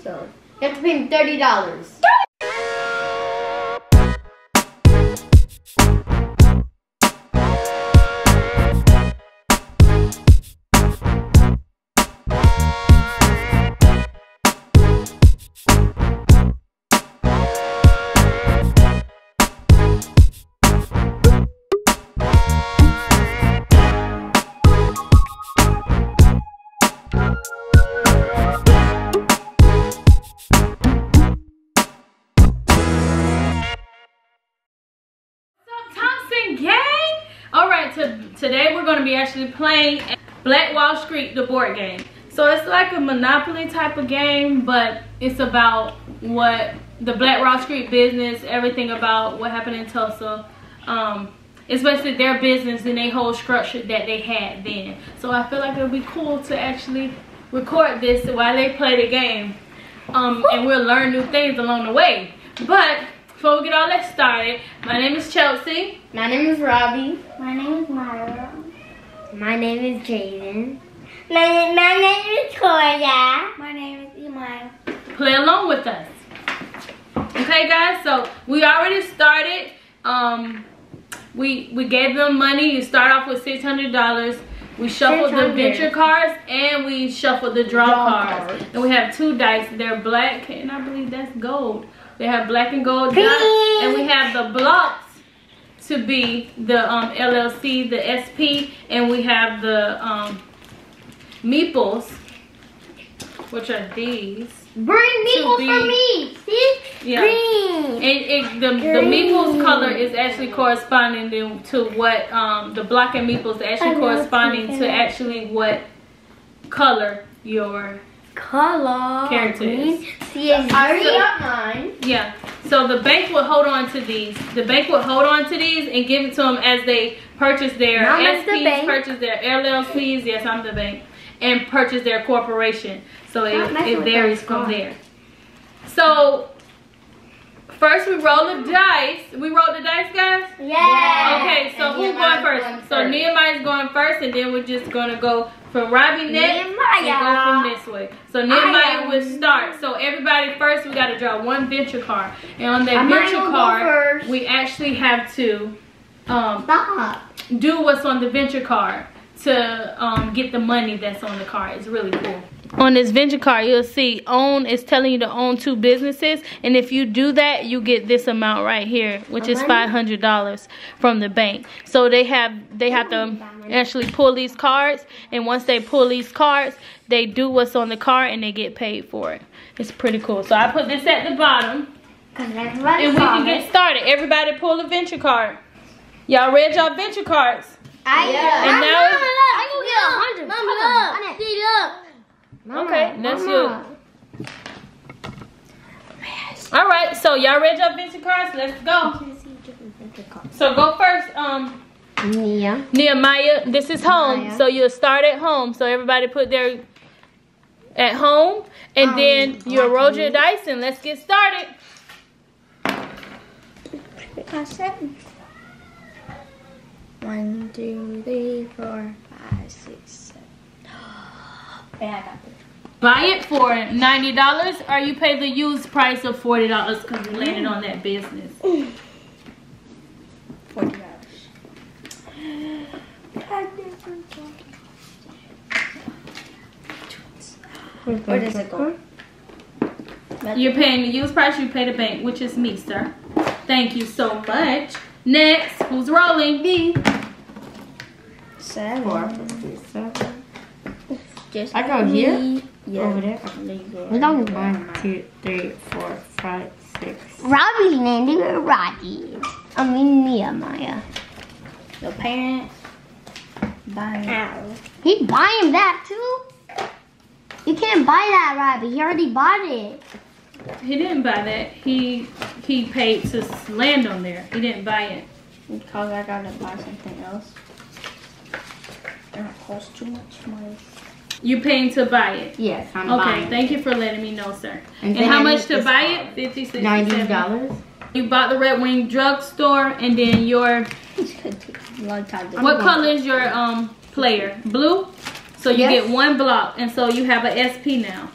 though. You have to pay me $30. Thompson Gang. All right, today we're going to be actually playing Black Wall Street, the board game. So it's like a Monopoly type of game, but it's about what the Black Wall Street business, everything about what happened in Tulsa. It's basically their business and their whole structure that they had then. So I feel like it would be cool to actually record this while they play the game. And we'll learn new things along the way. But before we get all that started, my name is Chelsea. My name is Robbie. My name is Myra. My name is Jaden. My name is Toya. My name is Imai. Play along with us. Okay, guys, so we already started. We gave them money. You start off with $600. We shuffled the venture cards and we shuffled the draw cards. And we have 2 dice. They're black, and I believe that's gold. They have black and gold dice, and we have the blocks to be the LLC, the SP, and we have the meeples, which are these. Bring meeples for me. See? Yeah. Green. And the meeples color is actually corresponding to what the block and meeples are actually corresponding to actually what color your character is. See, I already got mine. Yeah. So the bank will hold on to these. The bank will hold on to these and give it to them as they purchase their SPs, purchase their LLCs. Yes, I'm the bank. And purchase their corporation. So it varies from there. So first we roll the dice. We roll the dice, guys? Yeah. Okay, so who's going first? So Nehemiah's going first, and then we're just gonna go from Robbie next and go from this way. So Nehemiah will start. So everybody first, we gotta draw 1 venture card. And on that venture card, we actually have to do what's on the venture card to get the money that's on the card. It's really cool. On this venture card, you'll see own is telling you to own 2 businesses, and if you do that, you get this amount right here, which is $500 from the bank. So they have to actually pull these cards, and once they pull these cards, they do what's on the card and they get paid for it. It's pretty cool. So I put this at the bottom, and we can get started. Everybody pull a venture card. Y'all read y'all venture cards? And now I go get 100. Okay, that's you. All right, so y'all read your venture cards? Let's go. So go first, Nehemiah. This is home, so you'll start at home. So everybody put their at home, and then you'll roll your dice, and let's get started. 1, 2, 3, 4, 5, 6, 7. Yeah, I got this. Buy it for $90, or you pay the used price of $40 because you landed on that business. $40. Where does it go? You're paying the used price, you pay the bank, which is me, sir. Thank you so much. Next, who's rolling? Me. 7. I go here? Yeah. Over there? We don't 1, 2, 3, 4, 5, 6. Robbie landed with Robbie. I mean Nehemiah. Your parents buying. He buying that too? You can't buy that, Robbie. He already bought it. He didn't buy that. He paid to land on there. He didn't buy it. Because I gotta buy something else. It costs too much money. You paying to buy it? Yes, I'm buying. Okay, thank you for letting me know, sir. And how much to buy it? $50, $60, $90. You bought the Red Wing drugstore, and then your what color is your player? Blue. So you get 1 block, and so you have an SP now.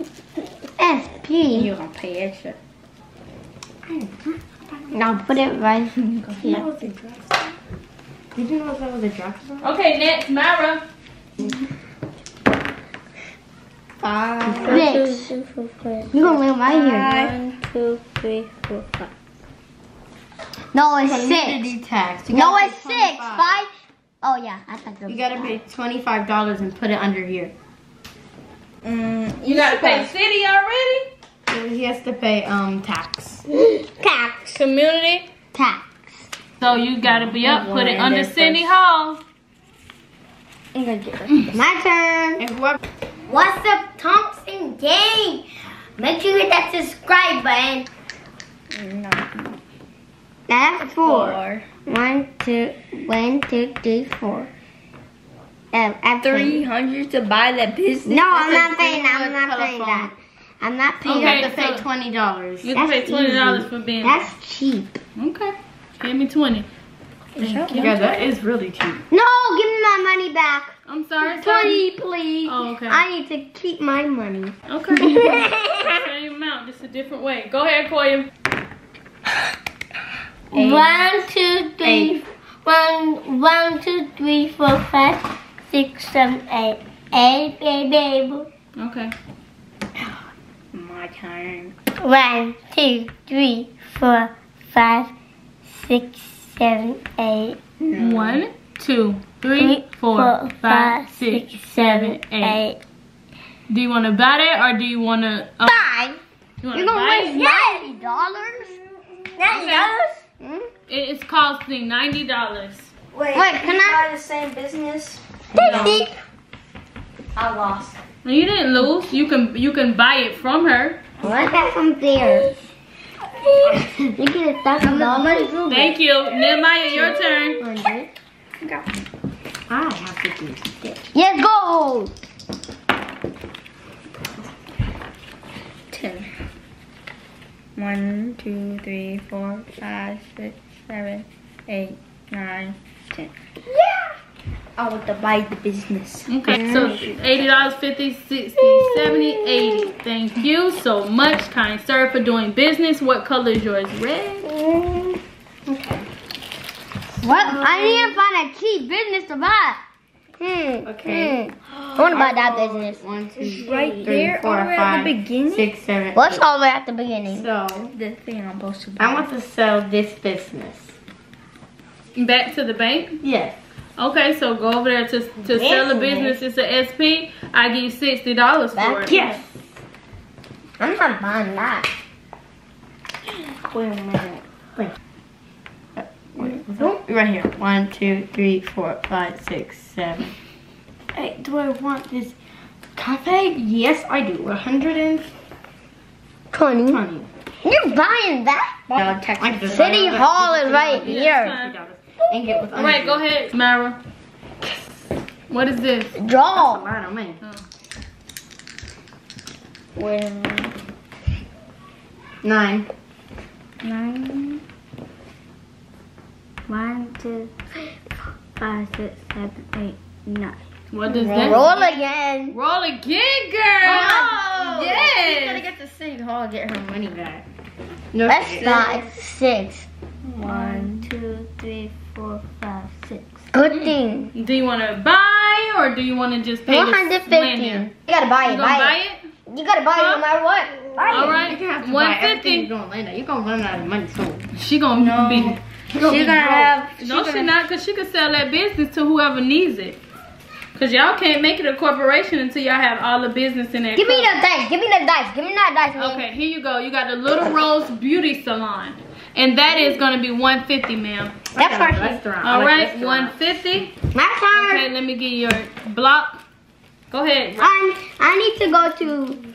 SP. You're gonna pay extra. Now put it right here. Did you know that was a drugstore? Okay, next, Myra. 5, 6. You're gonna live right here. 1, 2, 3, 4, 5. No, it's Community 6. tax. No, it's 6. 5. Oh yeah, I thought You gotta pay $25 and put it under here. You gotta pay city already? He has to pay tax. tax. Community? Tax. So you gotta be up, put it under City Hall. My turn. And whoever What's up, Thompson Gang? Make sure you hit that subscribe button. That's 4. 1, 2, 3, 4. After 300 to buy the business. No, I'm not paying that. I'm not paying that. I'm not paying You Okay, have to pay so- $20. You can pay That's $20 easy. for being. That's cheap. Okay. Give me 20. Thank you. Yeah, that is really cheap. No, give me my money back. I'm sorry, 20, please. Oh, okay. I need to keep my money. Okay. Same amount, just a different way. Go ahead, Koya. 1, 2, 3. 1, 2, 3, 4, 5, 6, 7, 8. 8, baby. Okay. My turn. 1, 2, 3, 4, 5, 6, 7, 8. 1, 2, 3, 4, 5, 6, 7, 8. Do you want to buy that or do you want to? 5. You want You're to gonna buy waste it? $90? $90? It's costing $90. Wait, Wait, can I? buy the same business? 50. I lost. You didn't lose. You can buy it from her. What's that from there? You get $1,000. Thank you, Nehemiah. Your turn. 100. I have to do this. Yes, go. 10. 1, 2, 3, 4, 5, 6, 7, 8, 9, 10. Yeah! I want to buy the business. Okay, so $80, 50, 60, 70, 80. Thank you so much, kind sir, for doing business. What color is yours? Red? What? I need to find a cheap business to buy. Okay. I want to buy that business. 1, 2, Right 3, there, 4, Oh, or 5, at the beginning? 6, 7, What's 8. all the way at the beginning? So, The thing I'm supposed to buy. Oh. I want to sell this business. Back to the bank? Yes. Okay, so go over there to sell a business. It's a SP. I give you $60 for it. Yes. I'm not buying that. Wait a minute. Wait. Right here. 1, 2, 3, 4, 5, 6, 7. Hey, do I want this cafe? Yes, I do. 120. 20. You're buying that? City Hall is right here. And get what's All right, go ahead, Mara. What is this? Draw. A lot of money. Wait a minute. 9. 9. 1, 2, 5, 6, 7, 8, 9. What does that? Roll again. Roll again, girl. Oh, yes. She's gonna get to City Hall and get her money back. No, Let's start 6. 1, 2, 3, 4, 5, 6. Good thing. Do you want to buy or do you want to just pay? 150. You gotta buy You it. gonna buy it? You gotta buy it no matter what. Buy All it. right. You have to buy everything 150. you're gonna land. You're gonna run out of money soon. She gonna be. She's gonna have. No, she not, cause she could sell that business to whoever needs it. Cause y'all can't make it a corporation until y'all have all the business in there. Give me the dice. Give me the dice. Give me that dice, man. Okay, here you go. You got the Little Rose Beauty Salon, and that is gonna be $150, ma'am. That's I like perfect. restaurant. All I like right, restaurant. $150. My turn. Okay, let me get your block. Go ahead. I need to go to.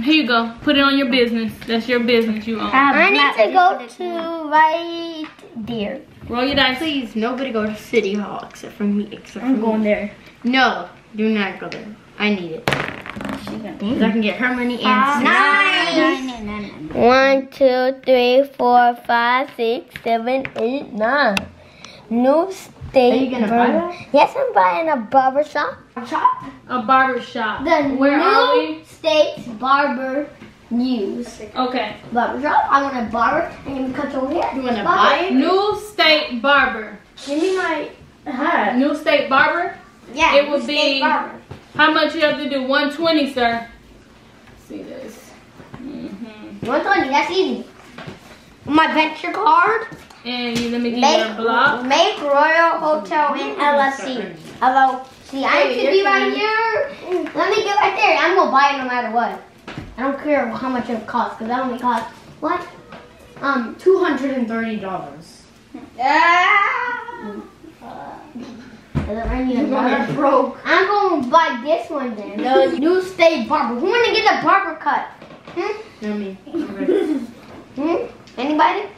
Here you go. Put it on your business. That's your business you own. I need to go to right there. Roll your dice. Please, nobody go to City Hall except for me. Except I'm for going me. there. No, do not go there. I need it. So I can get her money and Nice. 1, 2, 3, 4, 5, 6, 7, 8, 9. New steak. Are you gonna buy burger. that? Yes, I'm buying a barber shop. A barber shop. The Where are new we? States Barber News. Okay. Barber shop. I want a barber and you cut your hair. You wanna Barber. buy it? New State Barber. Give me my hat. New State Barber? Yeah, It would New be- State Barber. How much you have to do? 120, sir. See this. 120. That's easy. My venture card. And let me give you a block. Make Royal Hotel in LLC. LLC. I need to be right here. Let me get right there. I'm gonna buy it no matter what. I don't care how much it costs because that only costs what? $230. I'm gonna buy this one then. The New State Barber. Who wanna get a barber cut? Not me. Anybody?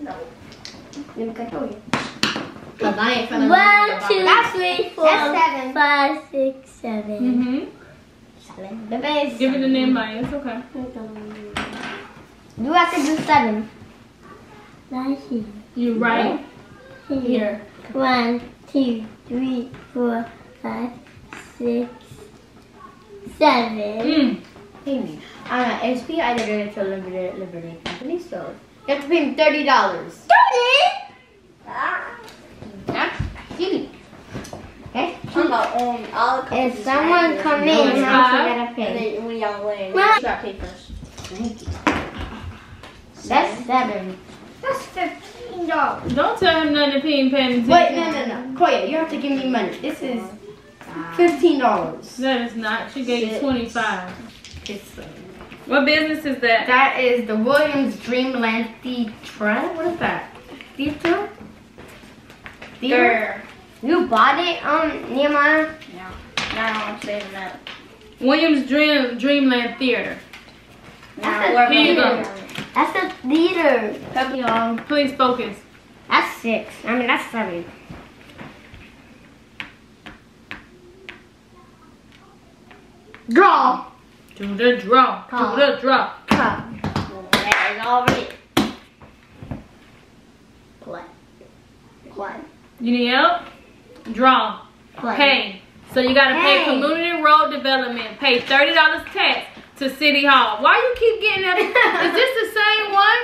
No. Let me control you. I'm buying for the 1, 2, That's 3, 4, 5, 6, 7. The base. Give it to Nehemiah. It's okay. You have to do 7. You right here. 1, 2, 3, 4, 5, 6, 7. I'm at SP. I did it to Liberty Company, so you have to pay me $30. That's cheap. Okay. If someone come in, how much I gotta pay? when y'all win, Well- you gotta pay first. That's 7. That's $15. Don't tell him nothing if he ain't paying attention. Wait, no. Koya, you have to give me money. This is $15. That is not. She gave you 6. 25. It's, What business is that? that is the Williams Dreamland Theatre. What is that? Theatre? Theater? You bought it, Nehemiah? Now I'm saving that. Williams Dreamland Theater. That's Here you go. That's a theater. Please focus. That's 6. I mean, that's 7. Draw. To the draw. To the draw. Cut. There's already. Play. You need help? Draw. Play. Pay. So you gotta pay Hey. community road development. Pay $30 tax to City Hall. Why you keep getting that? Is this the same one?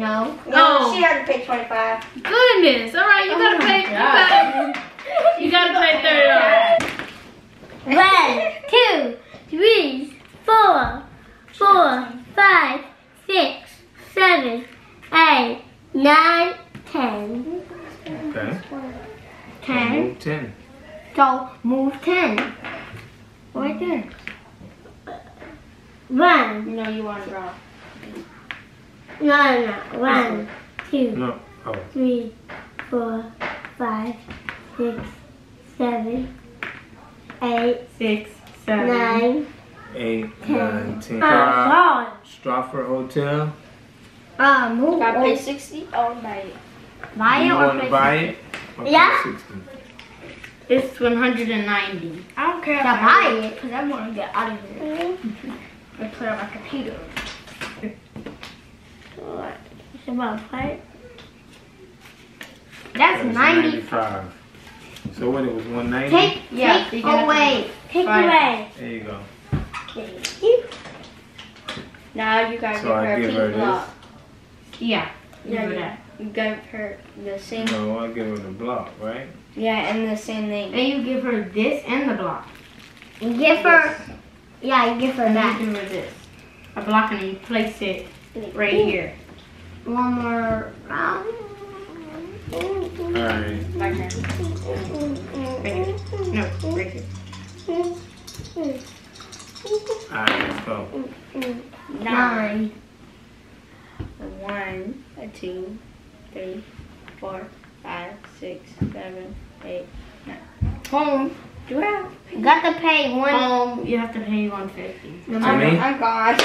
No. Oh. She had to pay 25. Goodness. All right, you gotta pay. You gotta pay $30. 1, 2, 3, 4, 5, 6, 7, 8, 9, 10. Okay. 10. Move 10. So move 10. Right there. 1. No, you want to draw. No. 1, 2, No. Oh. 3, 4, 5, 6, 7, 8, 6, 7. 9. 8, 9, 10. God. Stratford Hotel. Move. If I pay 60, I'll buy it. Buy it You or want to pay buy it? Or pay Yeah. 60? It's 190. I don't care if I buy it because I want to get out of here. I put it on my computer. It's about fight. That's 90. 95. So what, it was 190? Take away. Take away. There you go. Now you gotta So give I her a give pink her block. Yeah. Yeah, you give her the same. No, I give her the block, right? Yeah, and the same thing. And you give her this and the block. You give her. Yeah, you give her And that. you give her this. A block, and you place it right here. One more round. Alright. Right here. Right here. No, right here. Alright, let's go. 9. 1, 2, 3, 4, 5, 6, 7, 8, 9. Home. Do I have? You got to pay one. You have to pay 150. To me? I'm gone.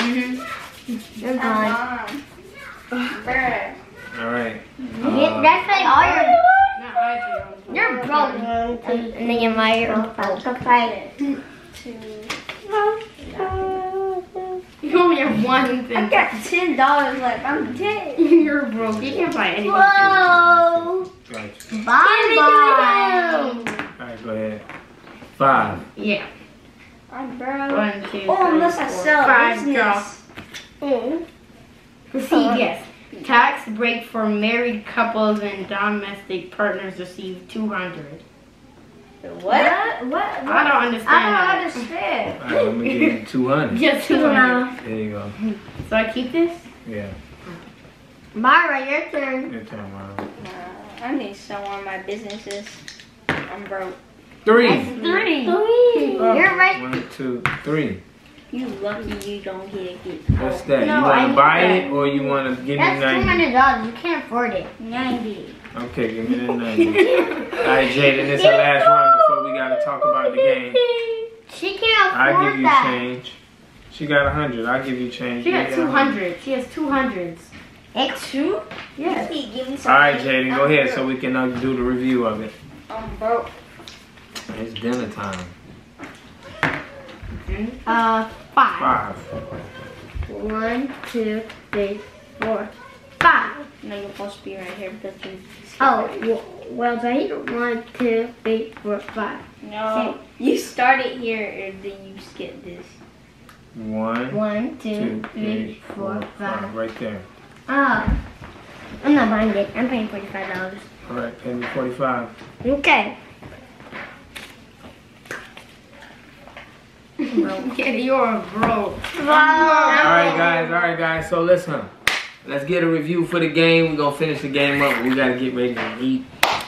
You're gone. Bruh. Alright. That's like all your. Not I do. You're broke. And then you might fight it. 2. You only have one thing. I got $10 left. I'm dead. You're broke. You can't buy anything. Whoa. Gotcha. Bye-bye. Alright, go ahead. 5. Yeah. I'm broke. 1, 2, 3, Oh, unless I 4, sell 5. business. Receive, yes. Tax break for married couples and domestic partners receive 200. What? I don't understand. I don't understand. Alright, let me give you 200. Just 200. There you go. So I keep this? Yeah. Byra, your turn. Your turn, Mom. I need to sell one of my businesses. I'm broke. 3. 3. You're right. 1, 2, 3. You lucky you don't get it. What's that? No, you I want to need buy that. it or you want to give me That's 90? $200. You can't afford it. 90. Okay, give me the 90. Alright, Jaden, this is the last round before we got to talk about the game. She can't I afford give you that. change. She got 100. I give you change. She You got 200. She has 200s. It's Two? Yes. Give me some. Alright, Jaden, go ahead so we can do the review of it. I'm broke. It's dinner time. 5. 5. 1, 2, 3, 4, 5. No, you're supposed to be right here because you. Oh, well, right? 1, 2, 3, 4, 5. No. You started here and then you skip this. 1, 1, 2, 2, 3, 4, 5. Right there. Oh, I'm not buying it. I'm paying $45. Alright, pay me 45. Okay. Yeah, you're broke. Alright guys, so listen. Let's get a review for the game. We're gonna finish the game up, but we gotta get ready to eat.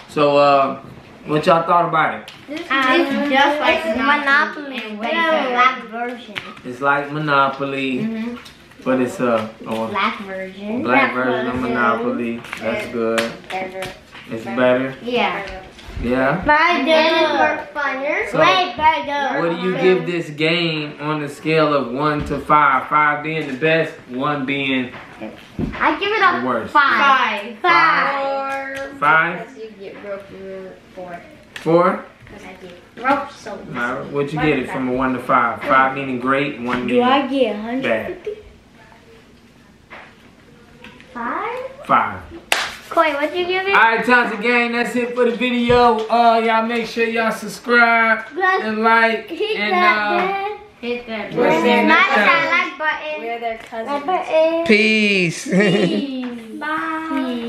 So what y'all thought about it? It's just like Monopoly. and But way a better. black version. It's like Monopoly, but it's a Black version. black version of Monopoly. That's good. It's better. Yeah. Yeah. But I did work funner. So, Way better. What do you give this game on the scale of 1 to 5? 5 being the best, 1 being I give it a the worst. 5. 5? Because you get broke, you're 4. 4? Because I get broke so Alright, what'd you get it from a 1 to 5? 5 meaning great, 1 Do I meaning get bad. 150? 5? 5. Koi, what'd you give it? Alright, Thompson Gang, that's it for the video. Y'all make sure y'all subscribe and like Hit and that Hit that. we'll see you next Smash time. that like button. We're their cousins. Like button. Peace. Bye.